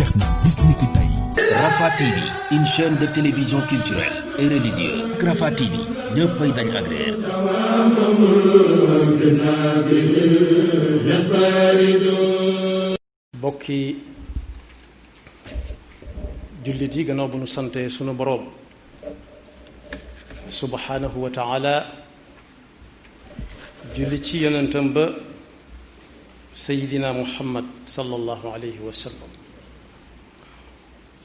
jeex na bis ni ki tey. Rafah TV, une chaîne de télévision culturelle et religieuse. Rafah TV ñëppay dañ agréer. bokki jullit yi gannaaw bu nu sante sunu boroom subhanahu wa taala julli ci yonentam ba sayidina muhammad sallallahu alayhi wa sallam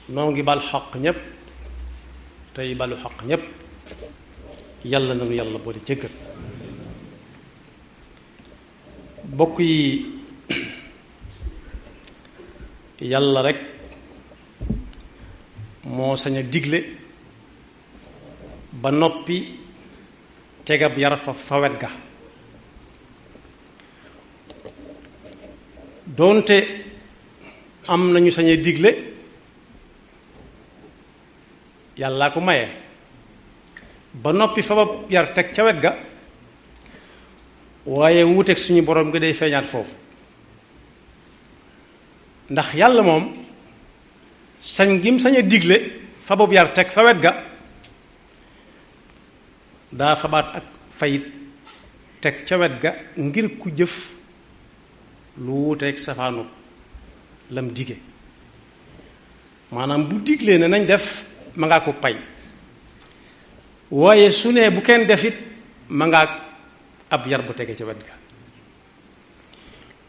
noo ngi bal xaq ñépp tey balu xaq ñépp yàlla nanu yàlla boole jëggal bokk yi yàlla rek moo sañ a digle ba noppi tegab yar fa wet ga doonte am nañu sañ a digle yàllaa ko maye ba noppi fa ba yar teg ca wet ga waaye wuuteeg suñu borom gi day feeñaat foofu ndax yàlla moom sañ gim sañ a digle fa boobu yar teg fa wet ga daa fabaat ak fayit teg ca wet ga ngir ku jëf lu wuuteeg safaanu lam dige maanaam bu diglee ne nañ def ma ngaa ko pay waaye su ne bu kenn def it ma ngaa ab yar bu tege ca wet ga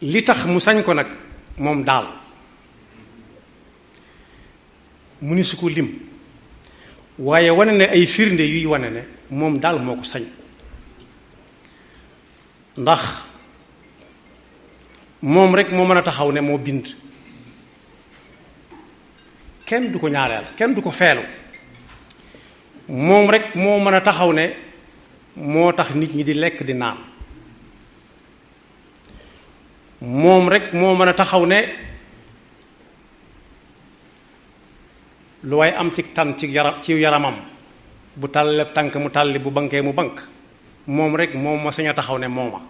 li tax mu sañ ko nag moom daal mu ni su ko lim waaye wane ne ay firnde yuy wane ne moom daal moo ko sañ ndax moom rek moo mën a taxaw ne moo bind kenn du ko ñaareel kenn du ko feelu moom rek moo mën a taxaw ne moo tax nit ñi di lekk di naan moom rek moo mën a taxaw ne lu waay am ci tan ci yaramam bu tàllee tànk mu tàlli bu bankee mu bank moom rek moom moo sañ a taxaw ne mooma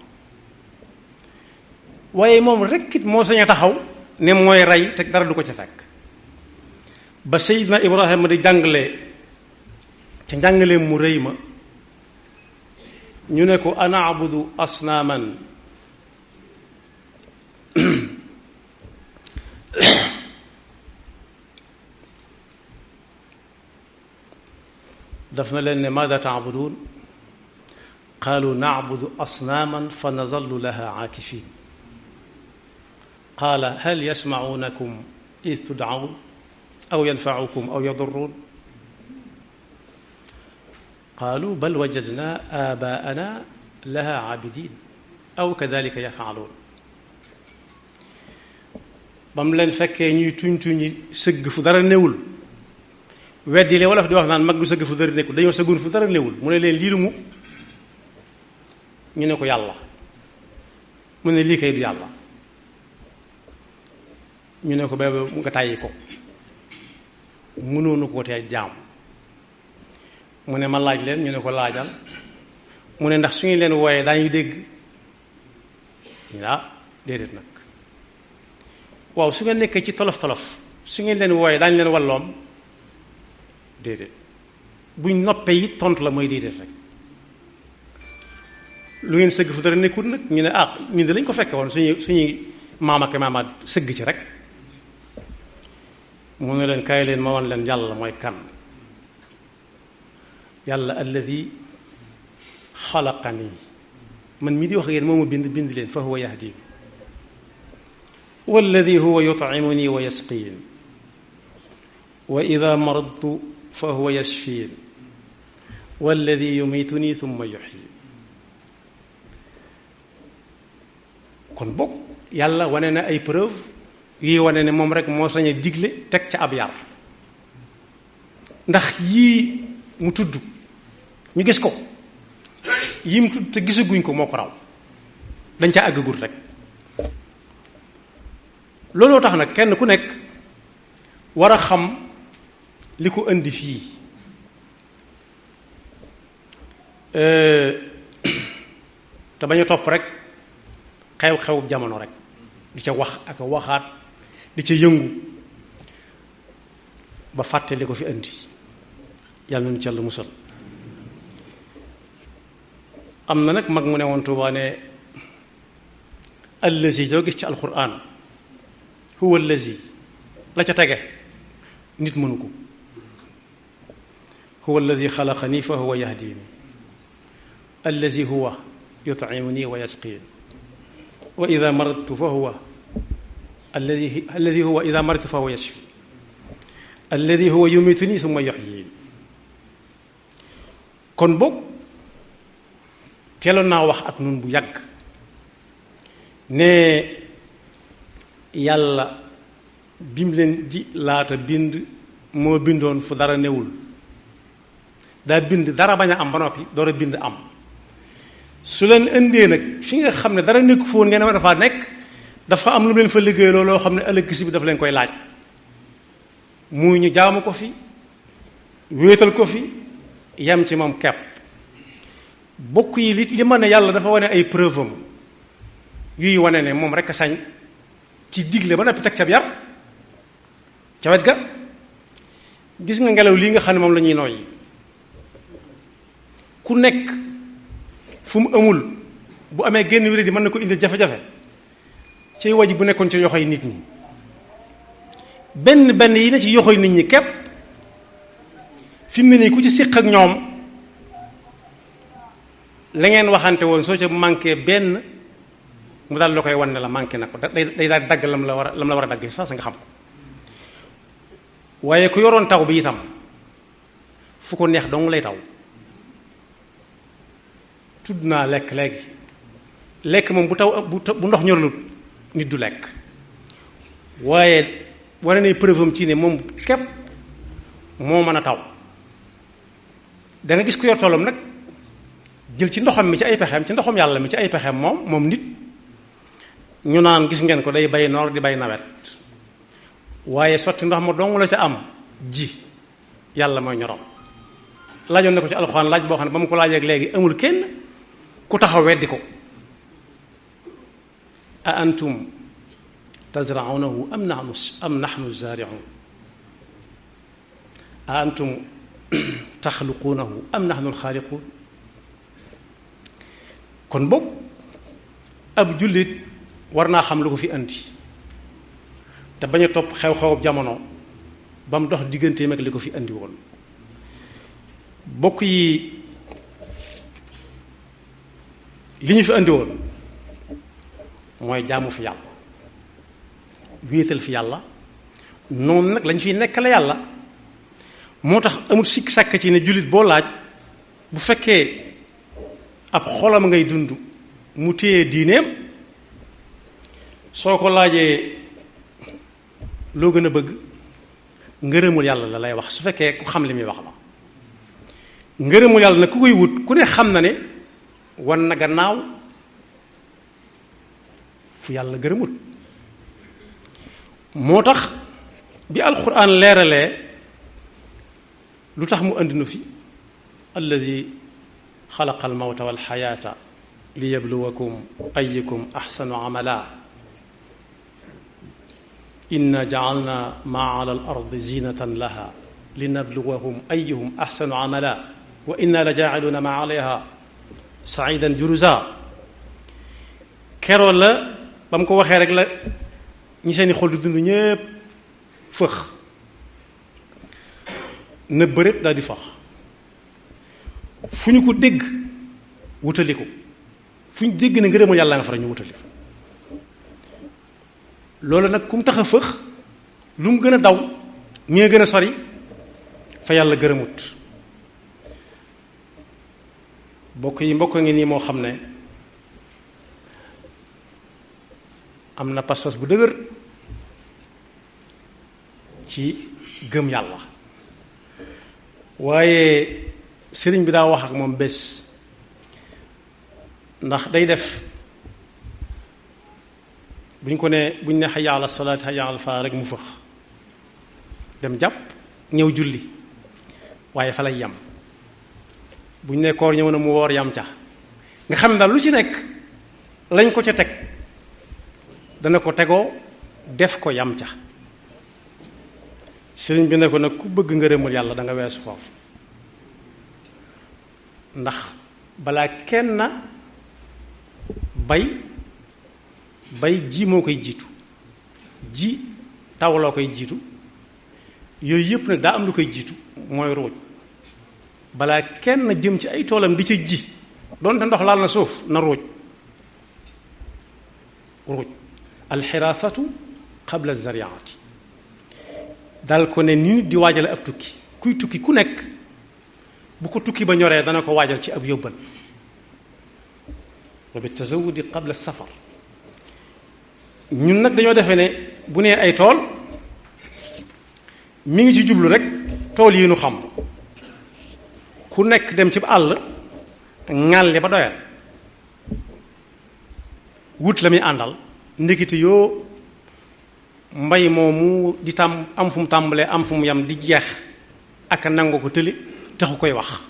waaye moom rek it moo sañ a taxaw ne mooy rey te dara du ko ca fekk ba Seydina Ibrahima di jàngale ca njàngaleem mu rëy ma ñu ne ko ana abudu asnaaman daf na leen ne maada taabudun qaalu nacbudu asnaaman fa nazallu laha aakifin qaala hal yasmacuunakum id tudcawn aw yanfacukum aw yadurruun qaalu bal wajadna aabaana laha caabidin aw kadalika yafcaluun ba mu leen fekkee ñuy tuñ tuñi sëgg fu dara newul weddi le wolof di wax naan mag du sëgg fu dara nekkul dañoo sëggun fu dara newul mu ne leen lii lu mu ñu ne ko yàlla mu ne lii kay du yàlla ñu ne ko ba nga tàyyi ko mënoonu ko tee jaam mu ne ma laaj leen ñu ne ko laajal mu ne ndax su ngeen leen wooyee daañuy dégg ñu ne déedéet nag waaw su ngeen nekkee ci tolof tolof su ngeen leen wooyee daañu leen walloom déedéet buñ noppee it tontu la mooy déedéet rek lu ngeen sëgg fu dara nekkul nag ñu ne ñun de lañ ko fekke woon suñuy maam ak maamaat sëgg ci rek mu ne leen kaay leen ma wan leen yàlla mooy kan yàlla alladi xalaqani man mii di wax ak yéen moo ma bind leen fa huwa yahdin walladi huwa yut'imuni wa yasqin wa ida maradtu fa huwa yashfin walladi yumituni thumma yuhyin kon bokk yàlla wane na ay preuve yii wane ne moom rek moo sañ a digle teg ca ab yar ndax yii mu tudd ñu gis ko yii mu tudd te gisaguñ ko moo ko raw dañ ca àggagul rek looloo tax nag kenn ku nekk war a xam li ko indi fii te bañ a topp rek xew-xew jamono rek di ca wax ak waxaat di ca yëngu ba fàtte li ko fi indi yàlla nañu ci Yàlla musal. am na nag mag mu ne woon Tuubaa ne allazi doo gis ci alquran huwa allazi la ca tege nit mënu ko huwa allazi xalaqani fa huwa yahdini allazi huwa yut'imuni wa yasqini wa ida maradtu fa huwa alladi huwa ida maradtu fa huwa yashfi alladi huwa yumituni summa yuhyini. kon boog teeloon naa wax ak nun bu yàgg ne yàlla bim leen di laata bind moo bindoon fu dara newul daa bind dara bañ a am ba noppi door a bind am. su leen indee nag fi nga xam ne dara nekk foon ngeen ma dafa nekk dafa am lu leen fa liggéey loo xam ne ëllëg si bi dafa leen koy laaj muy ñu jaamu ko fi wéetal ko fi yem ci moom kepp. bokk yi li ma ne yàlla dafa wane ay preuve am yuy wane ne moom rek a sañ ci digle ba noppi teg ca yar ca wet ga. gis nga ngelaw lii nga xam ne moom la ñuy nooyi ku nekk fu mu amul bu amee génn wéré di mën na ko indil jafe-jafe ci waji bu nekkoon ci yoxoy nit ñi benn yi na ci yoxoy nit ñi képp fi mu ne nii ku ci séq ak ñoom la ngeen waxante woon soo ca manqué benn mu daal la koy wan ne la manqué na ko day daal dagg lam la war a dagg sax nga xam ko. waaye ku yoroon taw bi itam fu ko neex dong lay taw. tudd naa lekk léegi lekk moom bu ndox ñorlut nit du lekk waaye wane ne preuve am ci ne moom képp moo mën a taw. da nga gis ku yor toolam nag jël ci ndoxam mi ci ay pexeem ci ndoxam yàlla mi ci ay pexeem moom nit ñu naan gis ngeen ko day bay noor di bay nawet waaye sotti ndox ma dong la ca am ji yàlla mooy ñorom. laajoon na ko ci alxuraan laaj boo xam ne ba mu ko laajee léegi amul kenn ku taxaw weddi ko. a antum tazra'unahu am nahnu zari'un a antum taxluquunahu am nahnu alxaaliquun. kon boog ab jullit war naa xam lu ko fi andi te bañ a topp xew-xewub jamono ba mu dox digganteem ak li ko fi andi woon. bokk yi li ñu fi andi woon mooy jaamu fi yàlla wéetal fi yàlla noonu nag lañ fiy nekkale yàlla. moo tax amul sikk sàkk ci ne jullit boo laaj bu fekkee ab xolam ngay dund mu téye diineem soo ko laajee loo gën a bëgg ngërëmul yàlla la lay wax su fekkee ku xam li muy wax la. ngërëmul yàlla nag ku koy wut ku ne xam na ne wan na gannaaw fu yàlla gërëmut. moo tax bi alquran leeralee lu tax mu andi nu fi alladi xalaqa almawta walxayaata liyabluwakum ayyukum axsanu amala inna jacalna maa ala al ardi zinatan laha linabluwahum ayyuhum axsanu amala wa inna la jaaciluuna maa alayha saidan juruza. keroon la ba mu ko waxee rek la ñi seeni xol di dund ñépp fëx na bëreet daal di fax fu ñu ko dégg wutali ko fu ñu dégg ne ngërëmal yàlla nga fa ñu wutali fa. loolu nag ku mu tax a fëx lu mu gën a daw ñee gën a sori fa yàlla gërëmut. mbokk yi mbokk ngi nii moo xam ne am na pas-pas bu dëgër ci gëm yàlla waaye sëriñ bi daa wax ak moom bés ndax day def buñ ne hayya ala salaat hayya ala falaa rek mu fëx dem jàpp ñëw julli waaye fa lay yam buñ ne koor ñëw na mu woor yam ca nga xam ne daal lu ci nekk lañ ko ca teg dana ko tegoo def ko yam ca sëriñ bi ne ko nag ku bëgg ngërëmul yàlla da nga weesu foofu ndax balaa kenn bay ji moo koy jiitu ji tawloo koy jiitu yooyu yëpp nag daa am lu koy jiitu mooy ruuj balaa kenn jëm ci ay toolam di ca ji doonte ndox laal na suuf na ruuj alxiraasatu qabla zariati dal ko ne ni nit di waajale ab tukki kuy tukki ku nekk bu ko tukki ba ñoree dana ko waajal ci ab yóbbal wa bi tazawudi qabla safar ñun nag dañoo defee ne bu nee ay tool mi ngi ci jublu rek tool yi nu xam ku nekk dem ci àll ŋàlli ba doyal wut la muy àndal ndekete yoo mbay moomu di tam am fu mu tàmbalee am fu mu yam di jeex ak nangu ko tëli taxu koy wax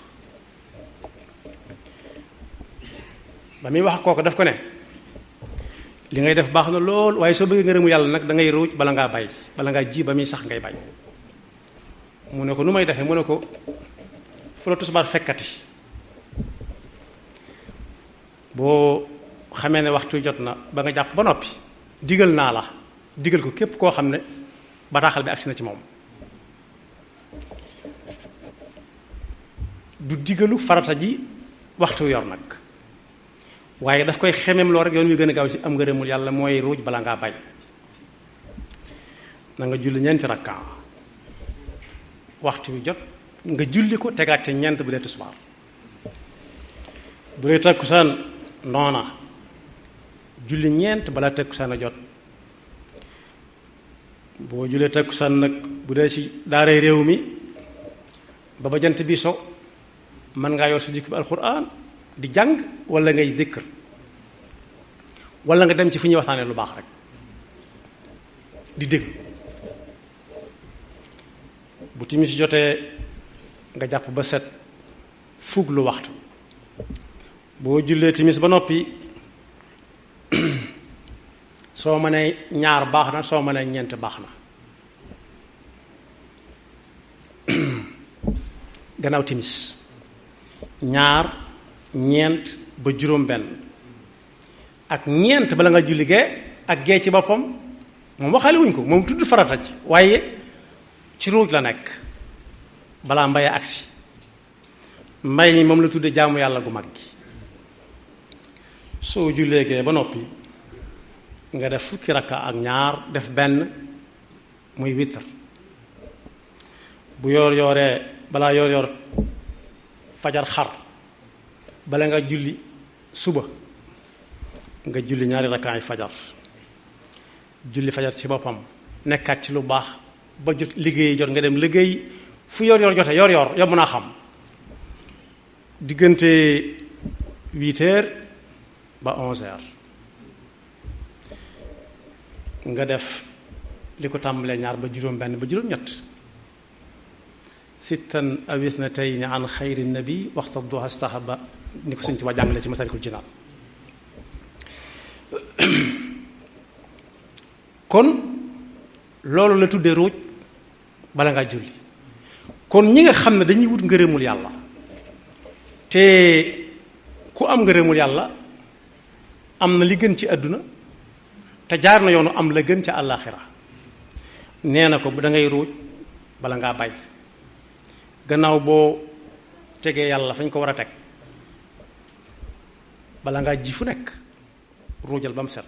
ba muy wax kooku daf ko ne li ngay def baax na lool waaye soo bëggee ngërëmu yàlla nag da ngay ruuj bala ngaa bay bala ngaa ji ba muy sax ngay bay mu ne ko nu may defee mu ne ko fu la tusbaar fekkati boo xamee ne waxtu jot na ba nga jàpp ba noppi digal naa la digal ko képp koo xam ne bataaxal bi agsi na ci moom du digalu farata ji waxtu yor nag waaye daf koy xemem loo rek yoon wi gën a gaaw ci am ngërëmul yàlla mooy ruuj bala ngaa bay na nga julli ñeenti rakka waxtu wi jot nga julli ko tegaat ca ñeent bu dee tisbaar bu dee takkusaan noona julli ñeent balaa takkusaan a jot boo jullee takkusaan nag bu dee ci daaray réew mi ba jant bi so mën ngaa yor sa jikko bi alxuraan di jàng wala ngay zikr wala nga dem ci fi ñuy waxtaanee lu baax rek di dégg bu timis jotee nga jàpp ba set fugg lu waxtu boo jullee timis ba noppi soo mënee ñaar baax na soo mënee ñeent baax na gannaaw timis ñaar ñeent ba juróom benn ak ñeent bala nga julli gee ak gee ci boppam moom waxaale wuñ ko moom tudd farata ci waaye ci ruuj la nekk balaa mbaye agsi mbay mi moom la tudde jaamu yàlla gu mag gi soo jullee gee ba noppi nga def fukki rakka ak ñaar def benn muy witr bu yoor yooree balaa yoor yoor fajar xar bala nga julli suba nga julli ñaari rakkaay fajar julli fajar ci boppam nekkaat ci lu baax ba jot liggéey jot nga dem liggéey fu yor yor jote yor yor yomb naa xam diggante 8 heures ba 11 heures nga def li ko tàmbalee ñaar ba juróom benn ba juróom ñett sittan aw ithnatayni an xayri nabi waxta duha stahaba ni ko Sëñ Tuubaa jàngale ci Masaalikul Jinaan kon loolu la tuddee ruuj bala ngaa julli kon ñi nga xam ne dañuy wut ngërëmul yàlla te ku am ngërëmul yàlla am na li gën ci àdduna te jaar na yoonu am la gën ca àllaaxira nee na ko da ngay ruuj bala ngaa bay gannaaw boo tegee yàlla fañ ko war a teg bala ngaa ji fu nekk ruujal ba mu set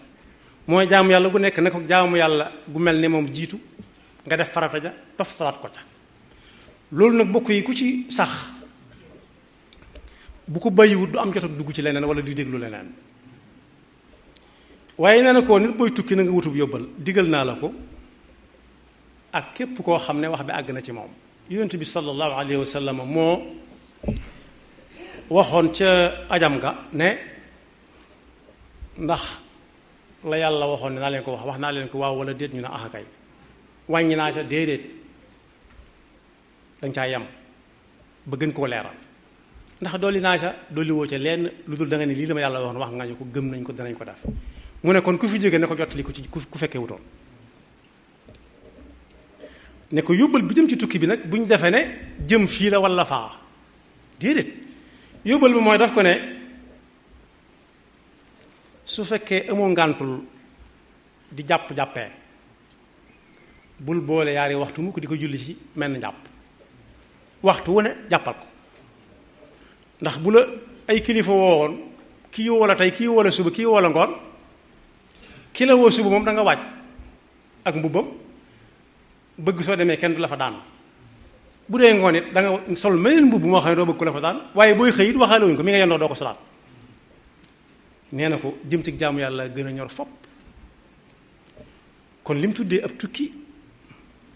mooy jaamu yàlla gu nekk ne ko jaamu yàlla gu mel ne moom jiitu nga def farata ja toftalaat ko ca loolu nag bokk yi ku ci sax bu ko bàyyiwut du am jot ak dugg ci leneen wala di déglu leneen waaye nee na ko nit booy tukki na nga wutub yóbbal digal naa la ko ak képp koo xam ne wax bi àgg na ci moom yonent bi sallallahu alayhi wa sallam moo waxoon ca ajam ga ne ndax la yàlla waxoon ne naa leen ko wax naa leen ko waaw wala déet ñu ne ah kay wàññi naa ca déedéet danga caa yem ba gën koo leeral ndax dolli naa ca dolli woo ca lenn lu dul da nga ne lii la ma yàlla waxoon wax nga ñu ko gëm nañ ko danañ ko def mu ne kon ku fi jóge ne ko jot li ko ci ku fekkee wutoon ne ko yóbbal bi jëm ci tukki bi nag buñ defee ne jëm fii la walla faa déedéet yóbbal bi mooy daf ko ne su fekkee amoo ngàntul di jàppee bul boole yaari waxtu mu ko di ko julli ci mel ni jàpp waxtu wu ne jàppal ko ndax bu la ay kilifa woowoon kii woo la tey kii woo la suba kii woo la ngoon ki la woo suba moom da nga waaj ak mbubbam bëgg soo demee kenn du la fa daan bu dee ngoon it da nga sol meneen mbubb moo xam ne doo bëgg ko la fa daan waaye booy xëy it waxaale wuñ ko mi nga yendoo doo ko solaat nee na ko jëm ci jaamu yàlla gën a ñor fopp kon li mu tuddee ab tukki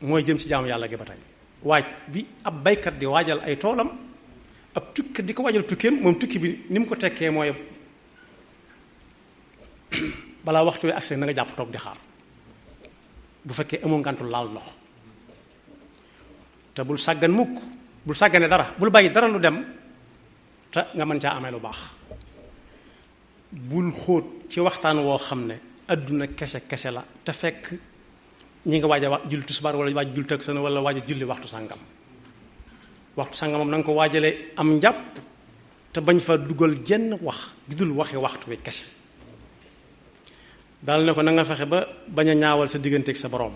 mooy jëm ci jaamu yàlla gi ba tey waaj bi ab baykat di waajal ay toolam ab tukki di ko waajal tukkeem moom tukki bi ni mu ko tekkee mooy balaa waxtu wi agsi na nga jàpp toog di xaar bu fekkee amoo ngantul laal ndox te bul sàggan mukk bul sàggane dara bul bàyyi dara lu dem te nga mën caa amee lu baax bul xóot ci waxtaan woo xam ne adduna kese la te fekk ñi nga waaj a julli tisbaar wala waaj julli takkusaan wala waaj a julli waxtu sàngam moom na nga ko waajalee am njàpp te bañ fa dugal jenn wax gi dul waxi waxtu wi kese daal ne ko na nga fexe ba bañ a ñaawal sa digganteeg sa borom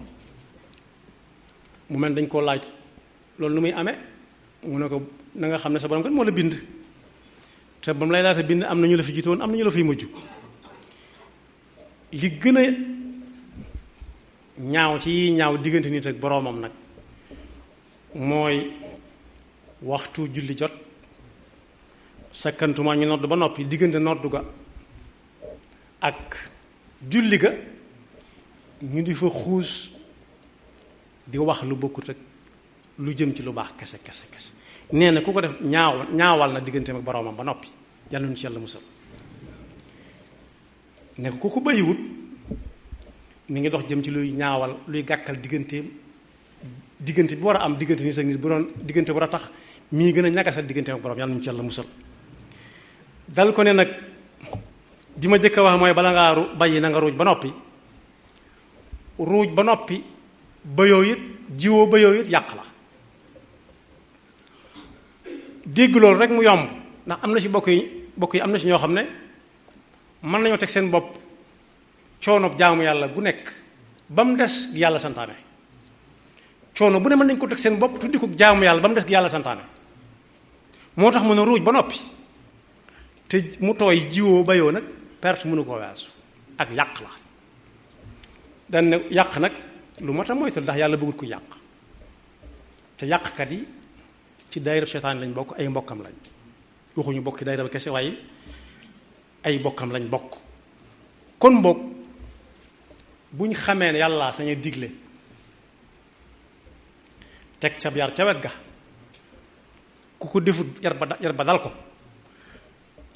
mu mel dañ koo laaj loolu nu muy amee mu ne ko na nga xam ne sa borom kat moo la bind te ba mu lay laata bind am na ñu la fi jiitu woon am na ñu la fiy mujj li gën a ñaaw ci ñaaw diggante nit ak boroomam nag mooy waxtu julli jot sakkantuma ñu nodd ba noppi diggante noddu ga ak julli ga ñu di fa xuus di wax lu bokkut ak lu jëm ci lu baax kese nee na ku ko def ñaawal na digganteem ak boroomam ba noppi yàlla nu ci yàlla musal ne ku ko bàyyiwut mi ngi dox jëm ci luy ñaawal luy gàkkal diggante bi war a am diggante nit ak nit bu doon diggante war a tax mii gën a ñagasal digganteem ak boroom yàlla nu ci yàlla musal dal ko ne nag bi ma jëkk a wax mooy bala ngaa bàyyi na nga ruuj ba noppi bayoo it jiwoo bayoo it yàq la dégg loolu rek mu yomb ndax am na ci bokk yi am na ci ñoo xam ne mën nañoo teg seen bopp coono jaamu yàlla gu nekk ba mu des gi yàlla santaane coono bu ne mën nañ ko teg seen bopp tuddi ko jaamu yàlla ba mu des gi yàlla santaane moo tax mën a ruuj ba noppi te mu tooy jiwoo bayoo nag perte mënu koo weesu ak yàq la dañ ne yàq nag lu mat a moytu ndax yàlla bëggut ko yàq te yàqkat yi ci daayira seytaan lañ bokk ay mbokkam lañ waxuñu bokk ci daayira ba kese waaye ay bokkam lañ bokk kon mbokk buñ xamee ne yàlla sañ a digle teg ca yar ca wet ga ku ko defut yar ba dal ko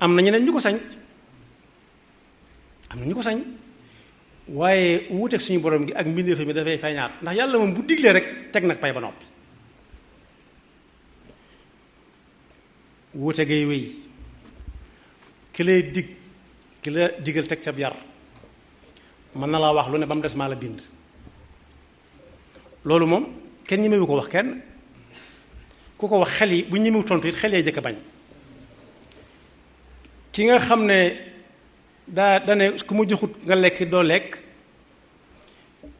am na ñeneen ñu ko sañ waaye wuuteeg suñu borom gi ak mbindeef mi dafay feeñaat ndax yàlla moom bu diglee rek teg nag pay ba noppi wuute gay wéy ki lay digal teg ca yar mën na laa wax lu ne ba mu des maa la bind loolu moom kenn ñemewu ko wax kenn ku ko wax xel yi bu ñemewu tontu it xel yee jëkk a bañ ki nga xam ne daa ne ku mu joxut nga lekk doo lekk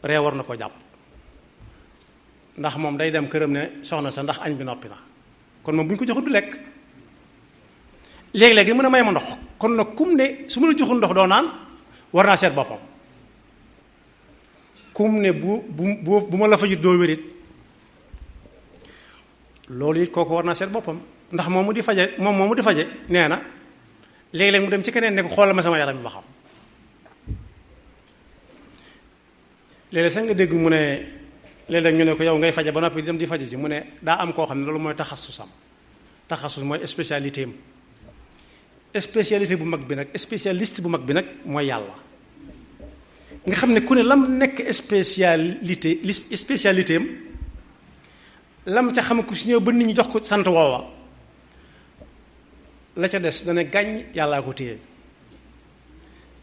ree war na ko jàpp ndax moom day dem këram ne soxna sa ndax añ bi noppi na kon moom bu ñu ko joxut du lekk léegi-léegi mën a may ma ndox kon nag kum ne su ma la joxul ndox doo naan war naa seet boppam kum ne bu ma la fajut doo wérit loolu it kooku war naa seet boppam ndax moom mu di faje nee na léegi-léeg mu dem ci keneen ne ko xoolal ma sama yaram bi ba xam léeg-léeg sax nga dégg mu ne léeg-léeg ñu ne ko yow ngay faje ba noppi dem di faje ji mu ne daa am koo xam ne loolu mooy taxasusam taxasus mooy spécialité am spécialité bu mag bi nag spécialiste bu mag bi nag mooy yàlla nga xam ne ku ne lam nekk spécialité am lam ca xam ko si ñëw ba nit ñi jox ko sant woowa la ca des dana gàññ yàllaa ko téye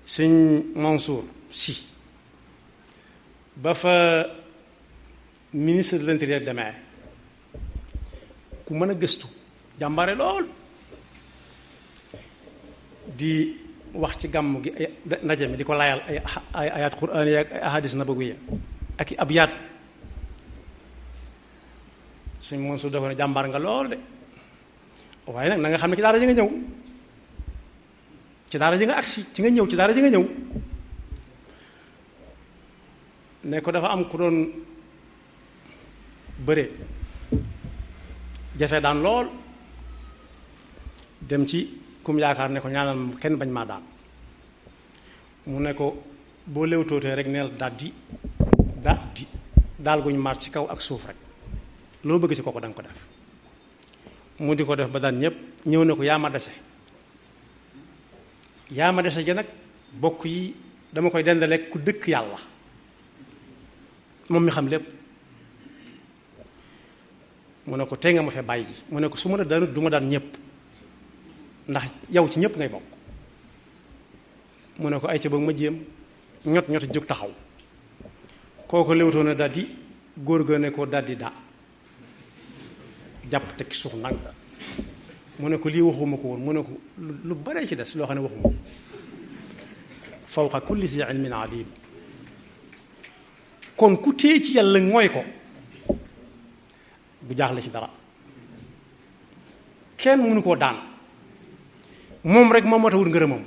sëñ Mansour si ba fa ministre de l'intérieur demee ku mën a gëstu jàmbare lool di wax ci gàmm gi ay ndaje mi di ko layal ay ayat quraan yi ak ay ahadis nabawiyya ak i abyaat suñ moom su defoon jàmbaar nga lool de waaye nag na nga xam ne ci daara ji nga ñëw ci daara ji nga agsi ci nga ñëw ci daara ji nga ñëw ne ko dafa am ku doon bëre jafe daan lool dem ci kum yaakaar ne ko ñaanal kenn bañ maa daan mu ne ko boo léewtootee rek neel daal guñ maar ci kaw ak suuf rek loo bëgg ci kooku da nga ko def mu di ko def ba daan ñépp ñëw ne ko yaa ma dese ja nag bokk yi dama koy dendale ku dëkk yàlla moom mi xam lépp mu ne ko tey nga ma fee bàyyi ji mu ne ko su ma la daanut du ma daan ñépp ndax yow ci ñépp ngay bokk mu ne ko ay ca boog ma jéem ñot jóg taxaw kooku léwtoo na daldi góor ga ne ko daldi jàpp tekki suuf nag mu ne ko lii waxuma ko woon mu ne ko lu bare ci des loo xam ne waxuma fawqa kulli zi ilmin alim kon ku téye ci yàlla mooy ko du jaaxle ci dara kenn mënu koo daan moom rek moom moo tax wut ngërëmam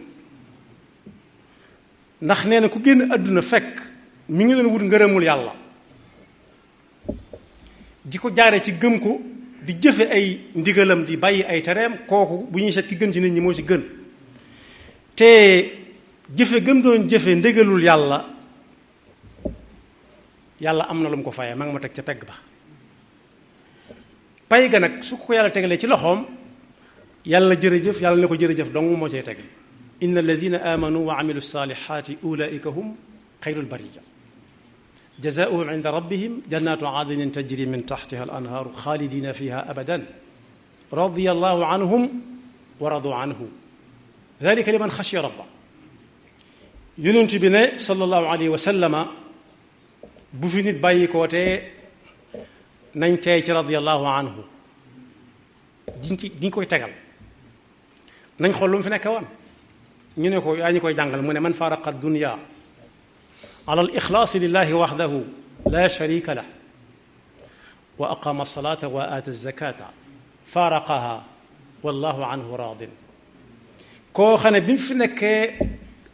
ndax nee na ku génn àdduna fekk mi ngi doon wut ngërëmul yàlla di ko jaare ci gëm ko di jëfe ay ndigalam di bàyyi ay tereem kooku bu ñuy seet ki gën ci nit ñi moo ci gën te jëfe gëm doon jëfe ndigalul yàlla am na lu mu ko fayee ma nga ma teg ca pegg ba pay ga nag su ko yàlla tegalee ci loxoom yàlla jërëjëf yàlla ne ko jërëjëf dong moo cay teg inna alladina amanu wa amilu salihati ulaika hum xayrul bariya jazaauhum inda rabbihim jannatu adnin tajri min taxtiha al anhaaru xaalidina fiha abadan radiyallahu anhum wa radu anhu dalika liman xashiya rabba yonent bi ne sallallahu alayhi wa sallama bu fi nit bàyyi koo te nañ teey ci radiyallahu anhu diñ koy tegal nañ xool lu mu fi nekk woon ñu ne ko yaa ñu koy jàngal mu ne man faraqa dunya ala al ixlaasi lillahi waxdahu la sharika lah wa aqama alsalata wa aata alzakata faraqaha wallahu anhu raadin koo xam ne bi mu fi nekkee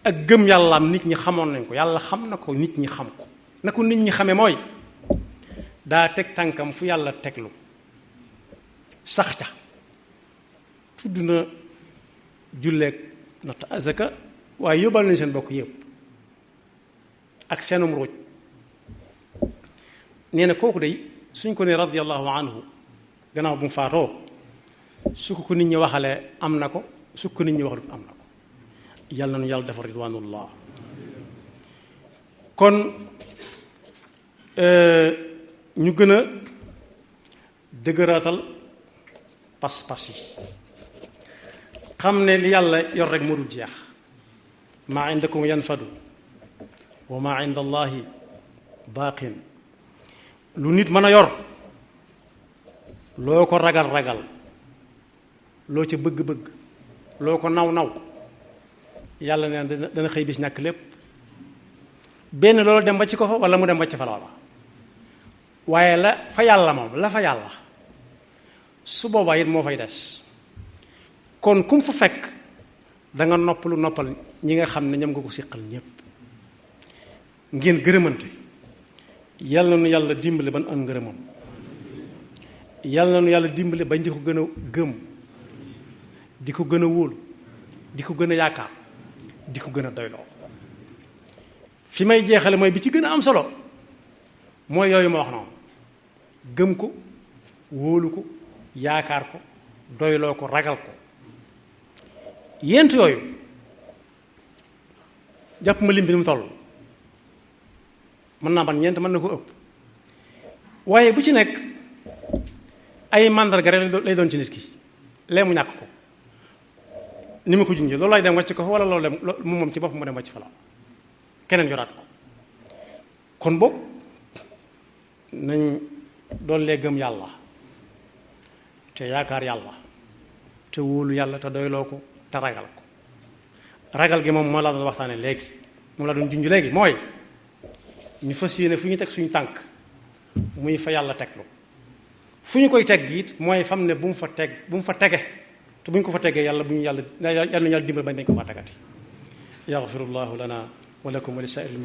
ak gëm yàllaam nit ñi xamoon nañ ko yàlla xam na ko nit ñi xam ko na ko nit ñi xamee mooy daa teg tànkam fu yàlla teglu sax ca tudd na julleeg natt azaka waaye yóbbal nañ seen bokk yëpp ak seenum ruuj nee na kooku day suñ ko ne radiyallahu anhu gannaaw bu mu faatoo su ko nit ñi waxalee am na ko su ko nit ñi waxalut am na ko yàlla na nu yàlla defar ridwanullah kon ñu gën a dëgëraatal pas-pas yi xam ne li yàlla yor rek moo dul jeex maa indakum yanfadu wa maa inda allahi baaqin lu nit mën a yor loo ko ragal-ragal loo ca bëgg-bëgg loo ko naw-naw yàlla nee na dana xëy bis ñàkk lépp benn loolu dem ba ci ko fa wala mu dem ba ci fa loola waaye la fa yàlla moom la fa yàlla su boobaa it moo fay des kon kum fa fekk da nga noppal ñi nga xam ne ñoom nga ko siqal ñépp ngeen gërëmante yal na nu yàlla dimbale ban am ngërëmam yal na nu yàlla dimbale bañ di ko gën a gëm di ko gën a wóolu di ko gën a yaakaar di ko gën a doyloo fi may jeexale mooy bi ci gën a am solo mooy yooyu ma wax noonu gëm ko wóolu ko yaakaar ko doyloo ko ragal ko yent yooyu jàpp ma lim bi ni mu toll mën naa ban ñeent mën na ko ëpp waaye bu ci nekk ay màndarga rek lay doon ci nit ki lee mu ñàkk ko ni ma ko junjee loolu lay dem wàcc ko fa wala loolu dem moom ci bopp mu dem wàcc fa la keneen yoraat ko kon boog nañ doollee gëm yàlla te yaakaar yàlla te wóolu yàlla te doyloo ko te ragal ko. ragal gi moom moo la doon waxtaane léegi moom la doon junj léegi mooy ñu fas yéene fu ñu teg suñu tànk muy fa yàlla teglu fu ñu koy teg it mooy fam ne bu mu fa tege te bu ñu ko fa tegee yàlla nañu yàlla dimbal bañ dañ ko fa tegati. yaxfirullahu lana wa lakum wa li saa'iril